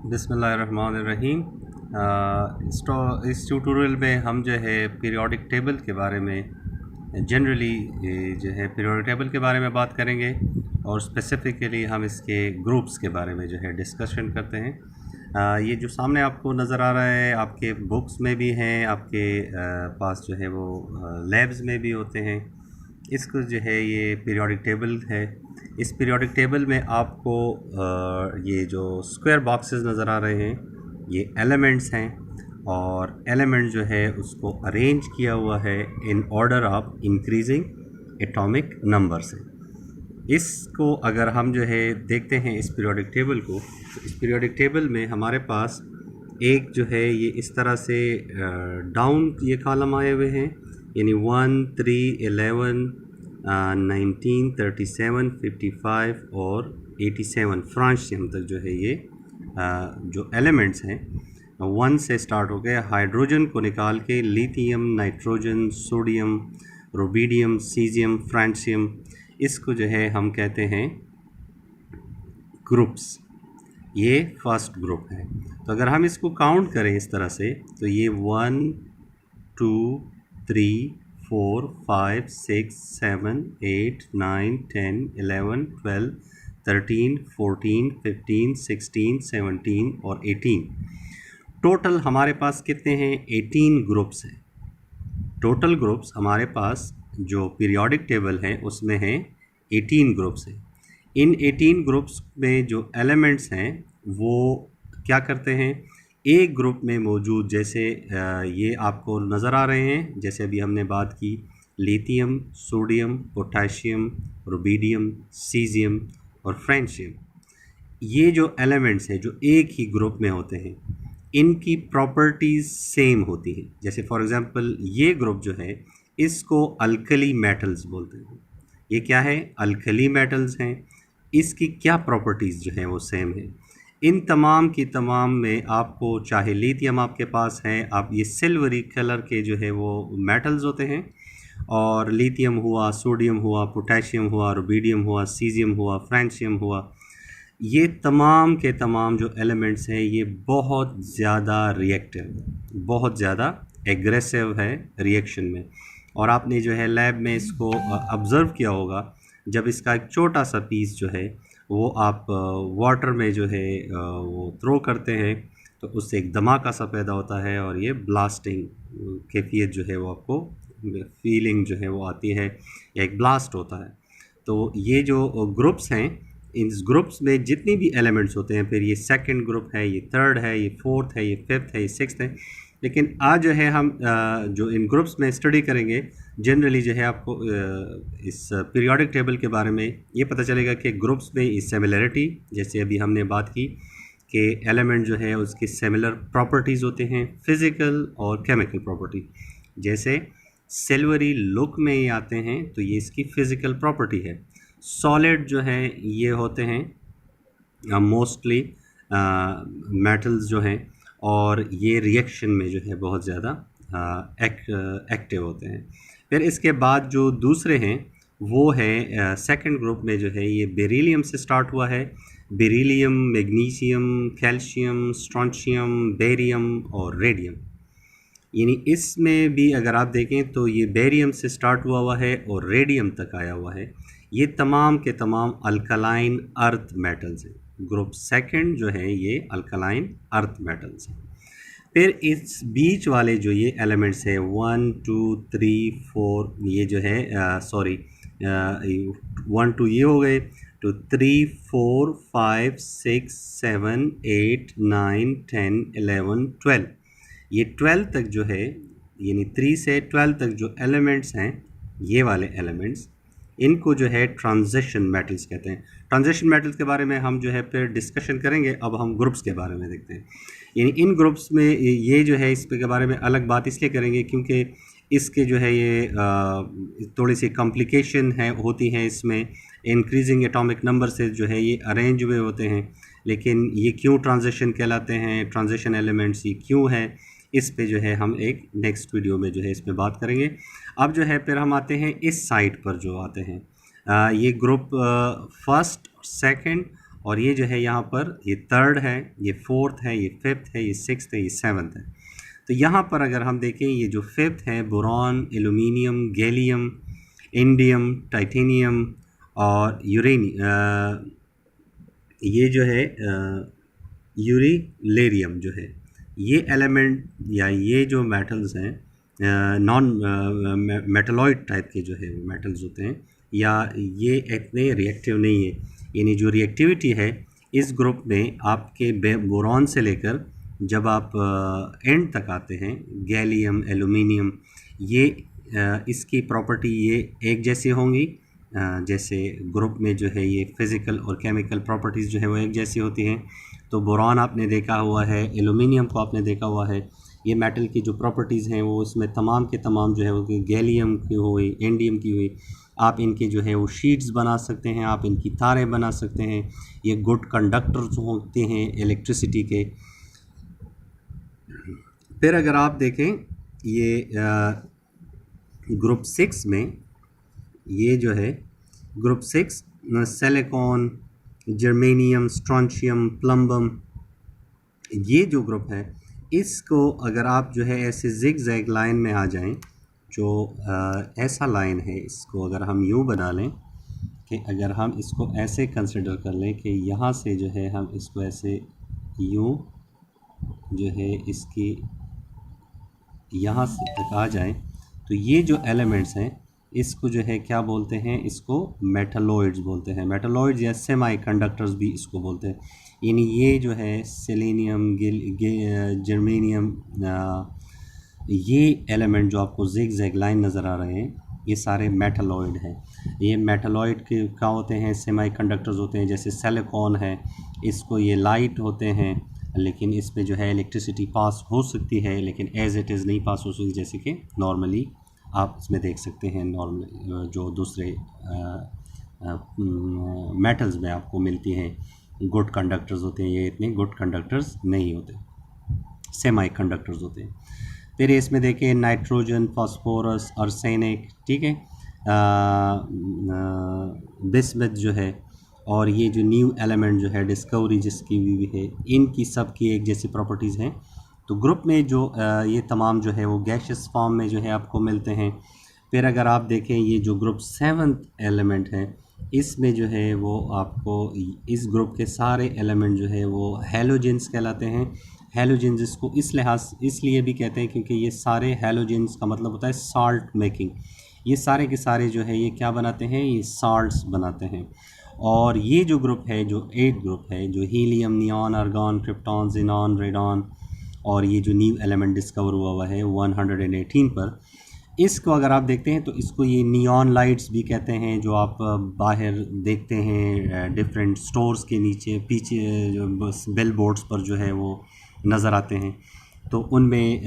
बिस्मिल्लाहिर्रहमानिर्रहीम। इस ट्यूटोरियल में हम जो है पीरियोडिक टेबल के बारे में जनरली जो है पीरियोडिक टेबल के बारे में बात करेंगे और स्पेसिफ़िकली हम इसके ग्रुप्स के बारे में जो है डिस्कशन करते हैं। ये जो सामने आपको नज़र आ रहा है आपके बुक्स में भी हैं, आपके पास जो है वो लैब्स में भी होते हैं। इसको जो है ये पीरियोडिक टेबल है। इस पीरियोडिक टेबल में आपको ये जो स्क्वायर बॉक्सेस नज़र आ रहे हैं ये एलिमेंट्स हैं, और एलिमेंट जो है उसको अरेंज किया हुआ है in order of increasing atomic number से। इसको अगर हम जो है देखते हैं इस पीरियोडिक टेबल को, तो इस पीरियोडिक टेबल में हमारे पास एक जो है ये इस तरह से डाउन ये कॉलम आए हुए हैं, यानी 1, 3, 11, 19, 37, 55 और 87 फ्रांशियम तक जो है ये जो एलिमेंट्स हैं 1 से स्टार्ट हो गए। हाइड्रोजन को निकाल के lithium, nitrogen, sodium, rubidium, caesium, francium, इसको जो है हम कहते हैं ग्रुप्स। ये फर्स्ट ग्रुप है। तो अगर हम इसको काउंट करें इस तरह से तो ये 1, 2, 3, 4, 5, 6, 7, 8, 9, 10, 11, 12, 13, 14, 15, 16, 17 और 18। टोटल हमारे पास कितने हैं? 18 ग्रुप्स हैं। टोटल ग्रुप्स हमारे पास जो पीरियोडिक टेबल है उसमें हैं 18 ग्रुप्स हैं। इन 18 ग्रुप्स में जो एलिमेंट्स हैं वो क्या करते हैं? एक ग्रुप में मौजूद, जैसे ये आपको नज़र आ रहे हैं, जैसे अभी हमने बात की lithium, sodium, potassium, rubidium, caesium और फ्रांशियम, ये जो एलिमेंट्स हैं जो एक ही ग्रुप में होते हैं इनकी प्रॉपर्टीज़ सेम होती हैं। जैसे फॉर एग्ज़ाम्पल ये ग्रुप जो है इसको अल्कली मेटल्स बोलते हैं। ये क्या है? अल्कली मेटल्स हैं। इसकी क्या प्रॉपर्टीज़ जो है वो सेम है। इन तमाम की तमाम में आपको, चाहे लिथियम आपके पास है, आप ये सिल्वरी कलर के जो है वो मेटल्स होते हैं, और लिथियम हुआ, सोडियम हुआ, पोटेशियम हुआ, रुबिडियम हुआ, सीजियम हुआ, फ्रांशियम हुआ, ये तमाम के तमाम जो एलिमेंट्स हैं ये बहुत ज़्यादा रिएक्टिव, बहुत ज़्यादा एग्रेसिव है रिएक्शन में। और आपने जो है लैब में इसको ऑब्ज़र्व किया होगा, जब इसका एक छोटा सा पीस जो है वो आप वाटर में जो है वो थ्रो करते हैं तो उससे एक धमाका सा पैदा होता है और ये ब्लास्टिंग कैफियत जो है वो आपको फीलिंग जो है वो आती है, या एक ब्लास्ट होता है। तो ये जो ग्रुप्स हैं, इन ग्रुप्स में जितनी भी एलिमेंट्स होते हैं, फिर ये सेकंड ग्रुप है, ये थर्ड है, ये फोर्थ है, ये फिफ्थ है, ये सिक्स्थ है, लेकिन आज जो है हम जो इन ग्रुप्स में स्टडी करेंगे, जनरली जो है आपको इस पीरियोडिक टेबल के बारे में ये पता चलेगा कि ग्रुप्स में इस सिमिलरिटी, जैसे अभी हमने बात की कि एलिमेंट जो है उसकी सिमिलर प्रॉपर्टीज़ होते हैं, फिज़िकल और केमिकल प्रॉपर्टी। जैसे सिल्वरी लुक में ये आते हैं तो ये इसकी फ़िज़िकल प्रॉपर्टी है। सॉलिड जो है ये होते हैं मोस्टली मेटल्स जो हैं, और ये रिएक्शन में जो है बहुत ज़्यादा एक्टिव होते हैं। फिर इसके बाद जो दूसरे हैं वो है सेकंड ग्रुप में जो है ये बेरिलियम से स्टार्ट हुआ है। Beryllium, magnesium, calcium, strontium, barium और रेडियम, यानी इसमें भी अगर आप देखें तो ये बेरियम से स्टार्ट हुआ है और रेडियम तक आया हुआ है। ये तमाम के तमाम अल्कलाइन अर्थ मेटल्स हैं। ग्रुप सेकंड जो है ये अल्कलाइन अर्थ मेटल्स हैं। फिर इस बीच वाले जो ये एलिमेंट्स है 1, 2, 3, 4, ये जो है 1, 2 ये हो गए, तो 3, 4, 5, 6, 7, 8, 9, 10, 11, 12, ये 12 तक जो है, यानी 3 से 12 तक जो एलिमेंट्स हैं, ये वाले एलिमेंट्स, इनको जो है ट्रांजिशन मेटल्स कहते हैं। ट्रांजिशन मेटल्स के बारे में हम जो है फिर डिस्कशन करेंगे। अब हम ग्रुप्स के बारे में देखते हैं। यानी इन ग्रुप्स में ये जो है इस के बारे में अलग बात इसलिए करेंगे क्योंकि इसके जो है ये थोड़ी सी कॉम्प्लिकेशन है होती हैं इसमें। इंक्रीजिंग एटॉमिक नंबर से जो है ये अरेंज हुए होते हैं, लेकिन ये क्यों ट्रांजिशन कहलाते हैं, ट्रांजिशन एलिमेंट्स ये क्यों है, इस पे जो है हम एक नेक्स्ट वीडियो में जो है इस पे बात करेंगे। अब जो है फिर हम आते हैं इस साइड पर जो आते हैं ये ग्रुप फर्स्ट, सेकंड और ये जो है यहाँ पर ये थर्ड है, ये फोर्थ है, ये फिफ्थ है, ये सिक्स्थ है, ये सेवन्थ है। तो यहाँ पर अगर हम देखें ये जो फिफ्थ है boron, aluminium, gallium, indium, titanium और ये जो है यूरिलेरियम जो है, ये एलिमेंट या ये जो मेटल्स हैं नॉन मेटलॉइड टाइप के जो है वो मेटल्स होते हैं, या ये इतने रिएक्टिव नहीं है। यानी जो रिएक्टिविटी है इस ग्रुप में आपके बोरॉन से लेकर जब आप एंड तक आते हैं, गैलियम, एल्यूमिनियम, ये इसकी प्रॉपर्टी ये एक जैसी होंगी। जैसे ग्रुप में जो है ये फिज़िकल और केमिकल प्रॉपर्टीज़ जो है वो एक जैसी होती हैं। तो बोरॉन आपने देखा हुआ है, एल्यूमिनियम को आपने देखा हुआ है, ये मेटल की जो प्रॉपर्टीज़ हैं वो इसमें तमाम के तमाम जो है वो गैलियम की हुई, इंडियम की हुई, आप इनके जो है वो शीट्स बना सकते हैं, आप इनकी तारें बना सकते हैं। ये गुड कंडक्टर्स होते हैं इलेक्ट्रिसिटी के। फिर अगर आप देखें ये ग्रुप 6 में, ये जो है group 6 silicon, germanium, strontium, plumbum, ये जो ग्रुप है इसको अगर आप जो है ऐसे जिग जैग लाइन में आ जाएं, जो ऐसा लाइन है, इसको अगर हम यूँ बना लें कि अगर हम इसको ऐसे कंसिडर कर लें कि यहाँ से जो है हम इसको ऐसे यूँ जो है इसकी यहाँ से तक आ जाएं, तो ये जो एलिमेंट्स हैं इसको जो है क्या बोलते हैं, इसको मेटलॉइड्स बोलते हैं। मेटलॉइड्स या सेमी कंडक्टर्स भी इसको बोलते हैं। यानी ये जो है सेलेनियम, जर्मेनियम, ये एलिमेंट जो आपको जिग जैग लाइन नज़र आ रहे हैं ये सारे मेटलॉइड हैं। ये मेटलॉइड के क्या होते हैं, सेमी कंडक्टर्स होते हैं। जैसे सिलिकॉन है, इसको ये लाइट होते हैं लेकिन इसमें जो है इलेक्ट्रिसिटी पास हो सकती है, लेकिन एज इट इज़ नहीं पास हो सकती, जैसे कि नॉर्मली आप इसमें देख सकते हैं नॉर्मल जो दूसरे मेटल्स में आपको मिलती हैं गुड कंडक्टर्स होते हैं, ये इतने गुड कंडक्टर्स नहीं होते, सेमी कंडक्टर्स होते हैं। फिर इसमें देखें नाइट्रोजन, फास्फोरस, आर्सेनिक, ठीक है, बिस्मथ जो है, और ये जो न्यू एलिमेंट जो है डिस्कवरी जिसकी हुई है, इनकी सब की एक जैसी प्रॉपर्टीज़ हैं। तो ग्रुप में जो ये तमाम जो है वो गैशियस फॉर्म में जो है आपको मिलते हैं। फिर अगर आप देखें ये जो ग्रुप 7th एलिमेंट है, इसमें जो है वो आपको इस ग्रुप के सारे एलिमेंट जो है वो हैलोजेंस कहलाते हैं। हैलोजेंस इसको इस लिहाज इसलिए भी कहते हैं क्योंकि ये सारे हैलोजेंस का मतलब होता है साल्ट मेकिंग। ये सारे के सारे जो है ये क्या बनाते हैं, ये साल्ट्स बनाते हैं। और ये जो ग्रुप है, जो 8 ग्रुप है, जो helium, neon, argon, krypton, xenon, radon, और ये जो न्यू एलिमेंट डिस्कवर हुआ है 118 पर, इसको अगर आप देखते हैं तो इसको ये नियॉन लाइट्स भी कहते हैं, जो आप बाहर देखते हैं डिफरेंट स्टोर्स के नीचे पीछे जो बिल बोर्ड्स पर जो है वो नज़र आते हैं। तो उनमें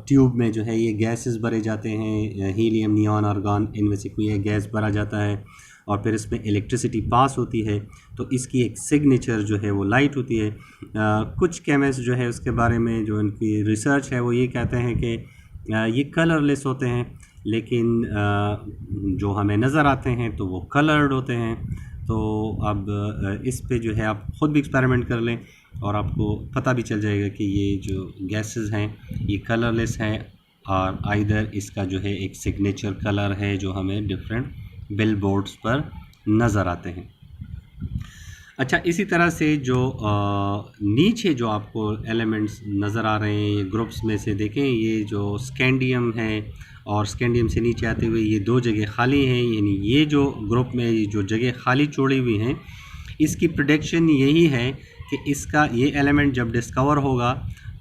ट्यूब में जो है ये गैसेस भरे जाते हैं, हीलियम, नियॉन, आर्गॉन, इनमें से कोई एक गैस भरा जाता है और फिर इसमें इलेक्ट्रिसिटी पास होती है, तो इसकी एक सिग्नेचर जो है वो लाइट होती है। कुछ केमिस्ट जो है उसके बारे में जो उनकी रिसर्च है वो ये कहते हैं कि ये कलरलेस होते हैं, लेकिन जो हमें नज़र आते हैं तो वो कलर्ड होते हैं। तो अब इस पे जो है आप ख़ुद भी एक्सपेरिमेंट कर लें और आपको पता भी चल जाएगा कि ये जो गैसेस हैं ये कलरलेस हैं, और आइदर इसका जो है एक सिग्नेचर कलर है जो हमें डिफरेंट बिल बोर्ड्स पर नज़र आते हैं। अच्छा, इसी तरह से जो नीचे जो आपको एलिमेंट्स नज़र आ रहे हैं ये ग्रुप्स में से देखें, ये जो स्कैंडियम है और स्कैंडियम से नीचे आते हुए ये 2 जगह खाली हैं। यानी ये जो ग्रुप में जो जगह खाली छोड़ी हुई हैं, इसकी प्रेडिक्शन यही है कि इसका ये एलिमेंट जब डिस्कवर होगा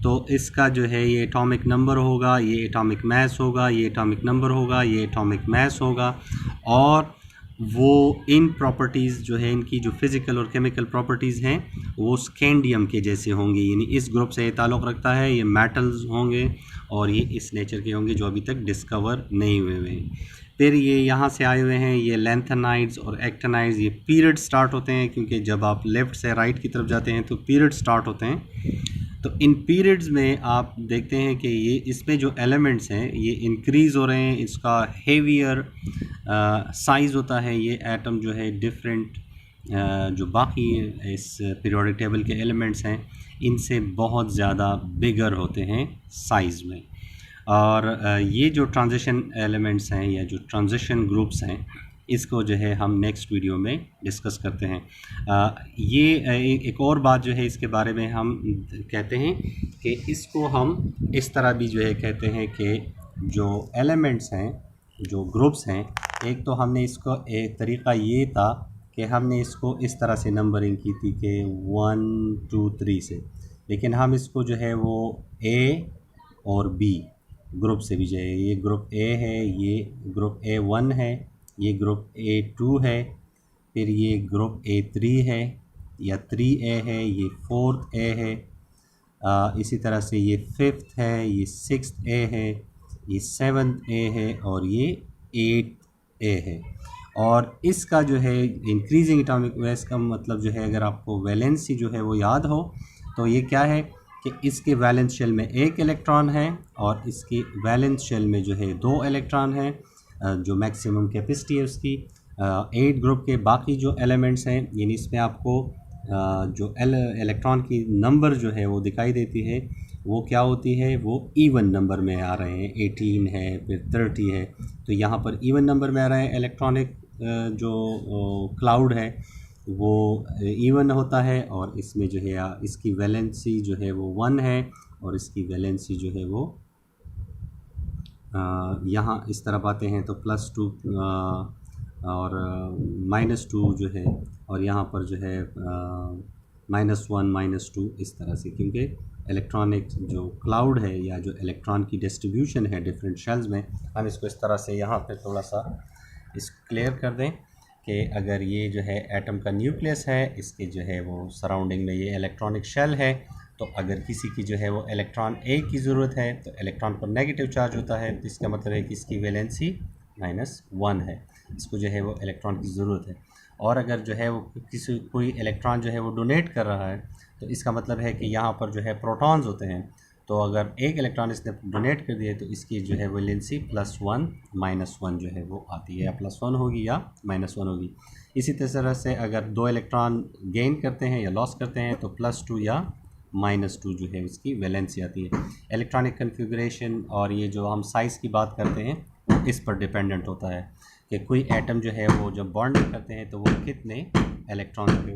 तो इसका जो है ये एटॉमिक नंबर होगा, ये एटॉमिक मास होगा, ये एटॉमिक नंबर होगा, ये एटॉमिक मास होगा, और वो इन प्रॉपर्टीज़ जो है इनकी जो फिज़िकल और केमिकल प्रॉपर्टीज़ हैं वो स्कैंडियम के जैसे होंगी। यानी इस ग्रुप से ये ताल्लुक़ रखता है, ये मेटल्स होंगे और ये इस नेचर के होंगे जो अभी तक डिस्कवर नहीं हुए हैं। फिर ये यहाँ से आए हुए हैं, ये लैंथेनाइड्स और एक्टिनाइड्स, ये पीरियड स्टार्ट होते हैं क्योंकि जब आप लेफ़्ट से राइट की तरफ जाते हैं तो पीरियड स्टार्ट होते हैं। तो इन पीरियड्स में आप देखते हैं कि ये इसमें जो एलिमेंट्स हैं ये इंक्रीज़ हो रहे हैं, इसका हेवियर साइज़ होता है, ये एटम जो है डिफरेंट जो बाकी इस पीरियोडिक टेबल के एलिमेंट्स हैं इनसे बहुत ज़्यादा बिगर होते हैं साइज़ में। और ये जो ट्रांजिशन एलिमेंट्स हैं या जो ट्रांजिशन ग्रुप्स हैं इसको जो है हम नेक्स्ट वीडियो में डिस्कस करते हैं। ये एक और बात जो है इसके बारे में हम कहते हैं कि इसको हम इस तरह भी जो है कहते हैं कि जो एलिमेंट्स हैं जो ग्रुप्स हैं, एक तो हमने इसको एक तरीक़ा ये था कि हमने इसको इस तरह से नंबरिंग की थी कि 1 2 3 से, लेकिन हम इसको जो है वो ए और बी ग्रुप से भी जो है, ये ग्रुप ए है, ये ग्रुप A1 है, ये ग्रुप A2 है, फिर ये ग्रुप A3 है या 3A है, ये 4A है, इसी तरह से ये 5th है, ये 6A है, ये 7A है और ये 8A है। और इसका जो है इंक्रीजिंग एटॉमिक मास का मतलब जो है, अगर आपको वैलेंसी जो है वो याद हो तो ये क्या है कि इसके वैलेंस शेल में एक इलेक्ट्रॉन है और इसकी वैलेंस शेल में जो है 2 इलेक्ट्रॉन हैं, जो मैक्सिमम कैपेसिटी है उसकी। 8 ग्रुप के बाकी जो एलिमेंट्स हैं, यानी इसमें आपको जो इलेक्ट्रॉन की नंबर जो है वो दिखाई देती है, वो क्या होती है, वो इवन नंबर में आ रहे हैं। 18 है, फिर 30 है, तो यहाँ पर इवन नंबर में आ रहे हैं। इलेक्ट्रॉनिक जो क्लाउड है वो इवन होता है और इसमें जो है इसकी वैलेंसी जो है वो 1 है और इसकी वैलेंसी जो है वो यहाँ इस तरफ आते हैं तो +2 और -2 जो है, और यहाँ पर जो है -1 -2 इस तरह से, क्योंकि इलेक्ट्रॉनिक जो क्लाउड है या जो इलेक्ट्रॉन की डिस्ट्रीब्यूशन है डिफरेंट शेल्स में, हम इसको इस तरह से यहाँ पे थोड़ा सा इस क्लियर कर दें कि अगर ये जो है एटम का न्यूक्लियस है, इसके जो है वो सराउंडिंग में ये इलेक्ट्रॉनिक शेल है, तो अगर किसी की जो है वो इलेक्ट्रॉन ए की ज़रूरत है तो इलेक्ट्रॉन पर नेगेटिव चार्ज होता है, तो इसका मतलब है कि इसकी वैलेंसी -1 है, इसको जो है वो इलेक्ट्रॉन की ज़रूरत है। और अगर जो है वो कोई इलेक्ट्रॉन जो है वो डोनेट कर रहा है, तो इसका मतलब है कि यहाँ पर जो है प्रोटॉन्स होते हैं, तो अगर एक इलेक्ट्रॉन इसने डोनेट कर दिया तो इसकी जो है वैलेंसी +1 -1 जो है वो आती है, या +1 होगी या -1 होगी। इसी तरह से अगर 2 इलेक्ट्रॉन गेन करते हैं या लॉस करते हैं तो +2 या -2 जो है उसकी वैलेंसी आती है। इलेक्ट्रॉनिक कन्फिगरेशन और ये जो हम साइज़ की बात करते हैं इस पर डिपेंडेंट होता है कि कोई एटम जो है वो जब बॉन्डिंग करते हैं तो वो कितने इलेक्ट्रॉन के